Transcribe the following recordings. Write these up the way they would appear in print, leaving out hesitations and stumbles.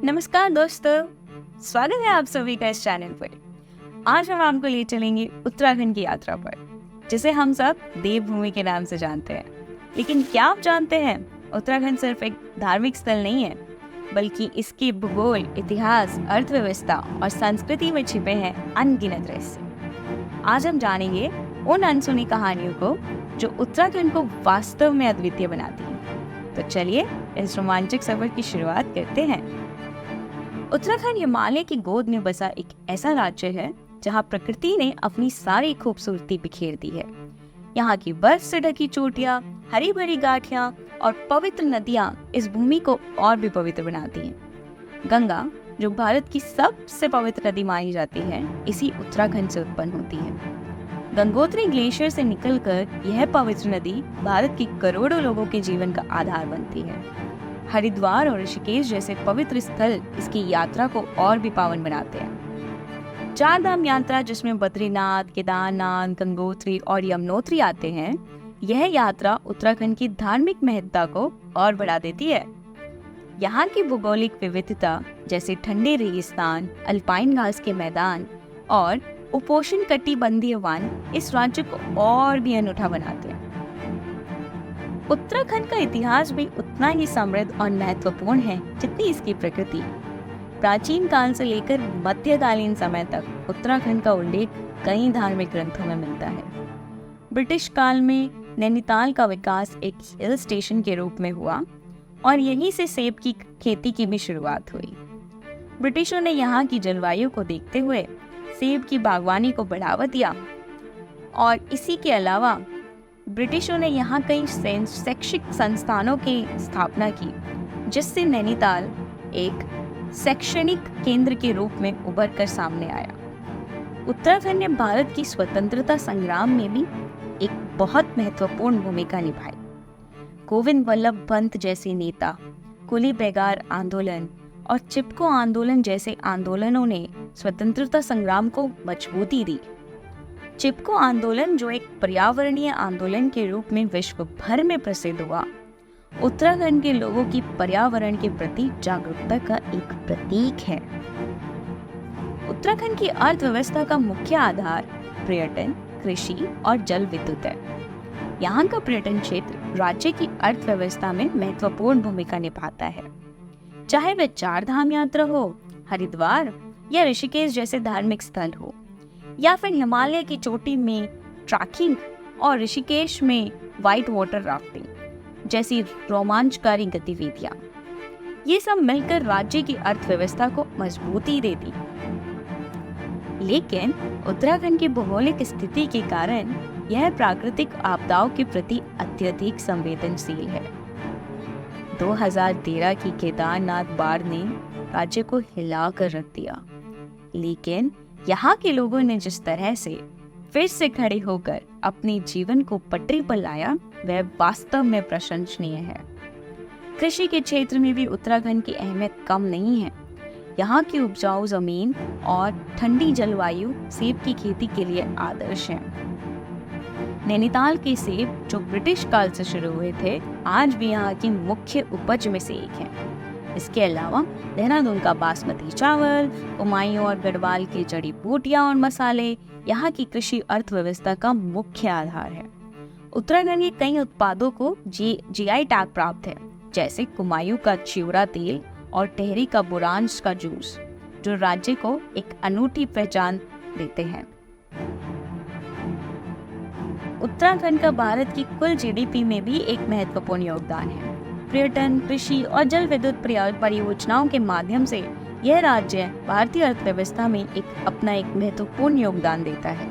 नमस्कार दोस्तों, स्वागत है आप सभी का इस चैनल पर। आज हम आपको ले चलेंगे उत्तराखंड की यात्रा पर, जिसे हम सब देवभूमि के नाम से जानते हैं। लेकिन क्या आप जानते हैं, उत्तराखंड सिर्फ एक धार्मिक स्थल नहीं है, बल्कि इसके भूगोल, इतिहास, अर्थव्यवस्था और संस्कृति में छिपे हैं अनगिनत रहस्य। आज हम जानेंगे उन अनसुनी कहानियों को जो उत्तराखंड को वास्तव में अद्वितीय बनाती हैं। तो चलिए इस रोमांचक सफर की शुरुआत करते हैं। उत्तराखंड हिमालय की गोद में बसा एक ऐसा राज्य है जहां प्रकृति ने अपनी सारी खूबसूरती बिखेर दी है। यहाँ की बर्फ से ढकी चोटियां, हरी भरी घाटियां और पवित्र नदियां इस भूमि को और भी पवित्र बनाती हैं। गंगा, जो भारत की सबसे पवित्र नदी मानी जाती है, इसी उत्तराखंड से उत्पन्न होती है। गंगोत्री ग्लेशियर से निकलकर यह पवित्र नदी भारत के करोड़ों लोगों के जीवन का आधार बनती है। हरिद्वार और ऋषिकेश जैसे पवित्र स्थल इसकी यात्रा को और भी पावन बनाते हैं। 4 धाम यात्रा, जिसमें बद्रीनाथ, केदारनाथ, गंगोत्री और यमुनोत्री आते हैं, यह यात्रा उत्तराखंड की धार्मिक महत्ता को और बढ़ा देती है। यहाँ की भौगोलिक विविधता, जैसे ठंडे रेगिस्तान, अल्पाइन घास के मैदान और उपोष्ण कटिबंधीय वन, इस राज्य को और भी अनूठा बनाते हैं। उत्तराखंड का इतिहास भी उतना ही समृद्ध और महत्वपूर्ण है जितनी इसकी प्रकृति। प्राचीन काल से लेकर मध्यकालीन समय तक उत्तराखंड का उल्लेख कई धार्मिक ग्रंथों में मिलता है। ब्रिटिश काल में नैनीताल का विकास एक हिल स्टेशन के रूप में हुआ और यहीं से सेब की खेती की भी शुरुआत हुई। ब्रिटिशों ने यहाँ की जलवायु को देखते हुए सेब की बागवानी को बढ़ावा दिया और इसी के अलावा ब्रिटिशों ने यहाँ कई शैक्षिक संस्थानों की स्थापना की, जिससे नैनीताल एक शैक्षणिक केंद्र के रूप में उभर कर सामने आया। उत्तराखंड ने भारत की स्वतंत्रता संग्राम में भी एक बहुत महत्वपूर्ण भूमिका निभाई। गोविंद वल्लभ पंत जैसे नेता, कुली बेगार आंदोलन और चिपको आंदोलन जैसे आंदोलनों ने स्वतंत्रता संग्राम को मजबूती दी। चिपको आंदोलन, जो एक पर्यावरणीय आंदोलन के रूप में विश्व भर में प्रसिद्ध हुआ, उत्तराखंड के लोगों की पर्यावरण के प्रति जागरूकता का एक प्रतीक है। उत्तराखंड की अर्थव्यवस्था का मुख्य आधार पर्यटन, कृषि और जल विद्युत है। यहाँ का पर्यटन क्षेत्र राज्य की अर्थव्यवस्था में महत्वपूर्ण भूमिका निभाता है। चाहे वह 4 धाम यात्रा हो, हरिद्वार या ऋषिकेश जैसे धार्मिक स्थल हो, या फिर हिमालय की चोटी में ट्रैकिंग और ऋषिकेश में व्हाइट वाटर राफ्टिंग जैसी रोमांचकारी गतिविधियां, ये सब मिलकर राज्य की अर्थव्यवस्था को मजबूती देती। लेकिन उत्तराखंड की भौगोलिक स्थिति के कारण यह प्राकृतिक आपदाओं के प्रति अत्यधिक संवेदनशील है। 2013 की केदारनाथ बाढ़ ने राज्य को हिला कर रख दिया, लेकिन यहाँ के लोगों ने जिस तरह से फिर से खड़े होकर अपने जीवन को पटरी पर लाया, वह वास्तव में प्रशंसनीय है। कृषि के क्षेत्र में भी उत्तराखंड की अहमियत कम नहीं है। यहाँ की उपजाऊ जमीन और ठंडी जलवायु सेब की खेती के लिए आदर्श है। नैनीताल के सेब, जो ब्रिटिश काल से शुरू हुए थे, आज भी यहाँ की मुख्य उपज में से एक है। इसके अलावा देहरादून का बासमती चावल, कुमायूं और गढ़वाल की जड़ी बूटियां और मसाले यहाँ की कृषि अर्थव्यवस्था का मुख्य आधार है। उत्तराखंड के कई उत्पादों को जीआई टैग प्राप्त है, जैसे कुमायूं का चिवड़ा तेल और टेहरी का बुरांश का जूस, जो राज्य को एक अनूठी पहचान देते हैं। उत्तराखंड का भारत की कुल जीडीपी में भी एक महत्वपूर्ण योगदान है। पर्यटन, कृषि और जल विद्युत परियोजनाओं के माध्यम से यह राज्य भारतीय अर्थव्यवस्था में अपना एक महत्वपूर्ण योगदान देता है।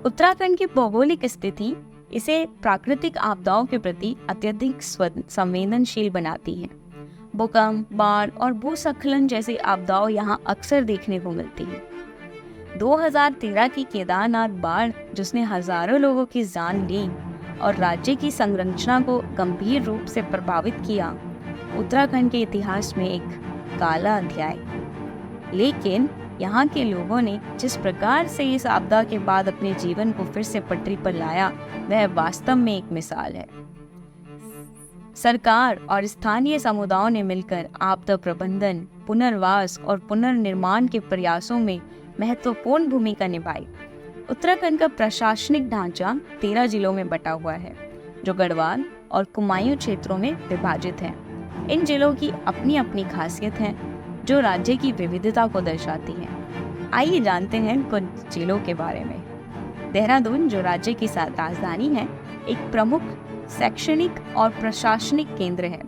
उत्तराखंड की भौगोलिक स्थिति इसे प्राकृतिक आपदाओं के प्रति अत्यधिक संवेदनशील बनाती है। भूकंप, बाढ़ और भूस्खलन जैसी आपदाओं यहाँ अक्सर देखने को मिलती है। 2013 की केदारनाथ बाढ़, जिसने हजारों लोगों की जान ली और राज्य की संरचना को गंभीर रूप से प्रभावित किया, उत्तराखंड के इतिहास में एक काला अध्याय। लेकिन यहाँ के लोगों ने जिस प्रकार से इस आपदा के बाद अपने जीवन को फिर से पटरी पर लाया, वह वास्तव में एक मिसाल है। सरकार और स्थानीय समुदायों ने मिलकर आपदा प्रबंधन, पुनर्वास और पुनर्निर्माण के प्रयासों में महत्वपूर्ण भूमिका निभाई। उत्तराखंड का प्रशासनिक ढांचा 13 जिलों में बटा हुआ है, जो गढ़वाल और कुमायूं क्षेत्रों में विभाजित है। इन जिलों की अपनी अपनी खासियत है, जो राज्य की विविधता को दर्शाती है। आइए जानते हैं कुछ जिलों के बारे में। देहरादून, जो राज्य की राजधानी है, एक प्रमुख शैक्षणिक और प्रशासनिक केंद्र है।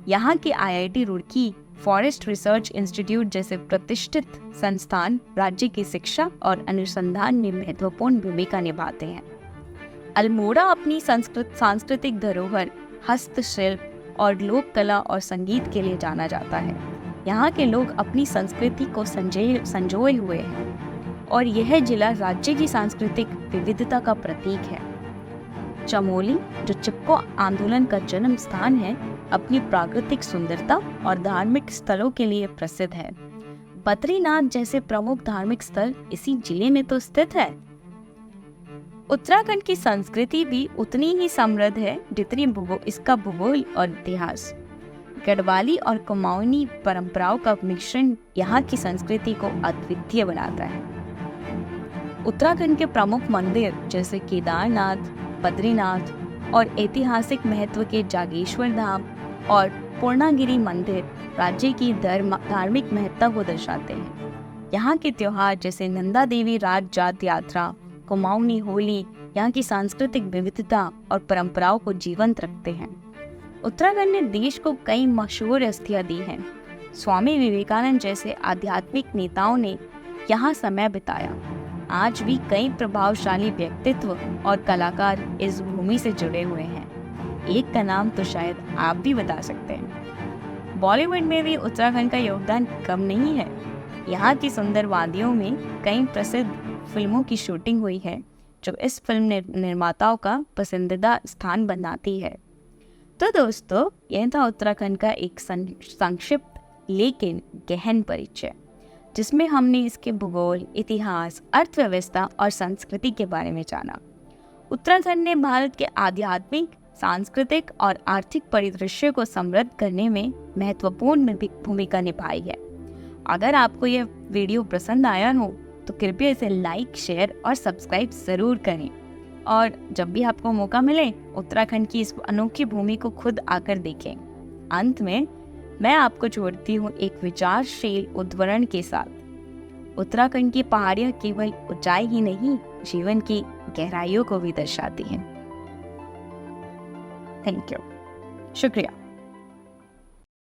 यहाँ के IIT Roorkee, forest research institute जैसे प्रतिष्ठित संस्थान राज्य की शिक्षा और अनुसंधान में महत्वपूर्ण भूमिका निभाते हैं। अल्मोड़ा अपनी सांस्कृतिक धरोहर, हस्तशिल्प और लोक कला और संगीत के लिए जाना जाता है। यहाँ के लोग अपनी संस्कृति को संजोए हुए हैं और यह जिला राज्य की सांस्कृतिक विविधता का प्रतीक है। चमोली, जो चिपको आंदोलन का जन्म स्थान है, अपनी प्राकृतिक सुंदरता और धार्मिक स्थलों के लिए प्रसिद्ध है। बद्रीनाथ जैसे प्रमुख धार्मिक स्थल इसी जिले में तो स्थित है। उत्तराखंड की संस्कृति भी उतनी ही समृद्ध है जितनी इसका भूगोल और इतिहास। गढ़वाली और कुमाऊनी परंपराओं का मिश्रण यहाँ की संस्कृति को अद्वितीय बनाता है। उत्तराखंड के प्रमुख मंदिर जैसे केदारनाथ, बद्रीनाथ और ऐतिहासिक महत्व के जागेश्वर धाम और पूर्णागिरि मंदिर राज्य की धार्मिक महत्ता को दर्शाते हैं। यहाँ के त्योहार जैसे नंदा देवी राज जात यात्रा, कुमाऊनी होली यहाँ की सांस्कृतिक विविधता और परंपराओं को जीवंत रखते हैं। उत्तराखंड ने देश को कई मशहूर हस्तियां दी हैं। स्वामी विवेकानंद जैसे आध्यात्मिक नेताओं ने यहाँ समय बिताया। आज भी कई प्रभावशाली व्यक्तित्व और कलाकार इस भूमि से जुड़े हुए हैं। एक का नाम तो शायद आप भी बता सकते हैं। बॉलीवुड में भी उत्तराखंड का योगदान कम नहीं है। यहाँ की सुंदर वादियों में कई प्रसिद्ध फिल्मों की शूटिंग हुई है, जो इस फिल्म निर्माताओं का पसंदीदा स्थान बनाती है। तो दोस्तों, यह था उत्तराखंड का एक संक्षिप्त लेकिन गहन परिचय, जिसमें हमने इसके भूगोल, इतिहास, अर्थव्यवस्था और संस्कृति के बारे में जाना। उत्तराखंड ने भारत के आध्यात्मिक, सांस्कृतिक और आर्थिक परिदृश्य को समृद्ध करने में महत्वपूर्ण भूमिका निभाई है। अगर आपको यह वीडियो पसंद आया हो तो कृपया इसे लाइक, शेयर और सब्सक्राइब ज़रूर करें। और जब भी आपको मौका मिले, उत्तराखंड की इस अनोखी भूमि को खुद आकर देखें। अंत में मैं आपको छोड़ती हूँ एक विचारशील उद्धरण के साथ। उत्तराखंड की पहाड़ियाँ केवल ऊंचाई ही नहीं, जीवन की गहराइयों को भी दर्शाती हैं। थैंक यू, शुक्रिया।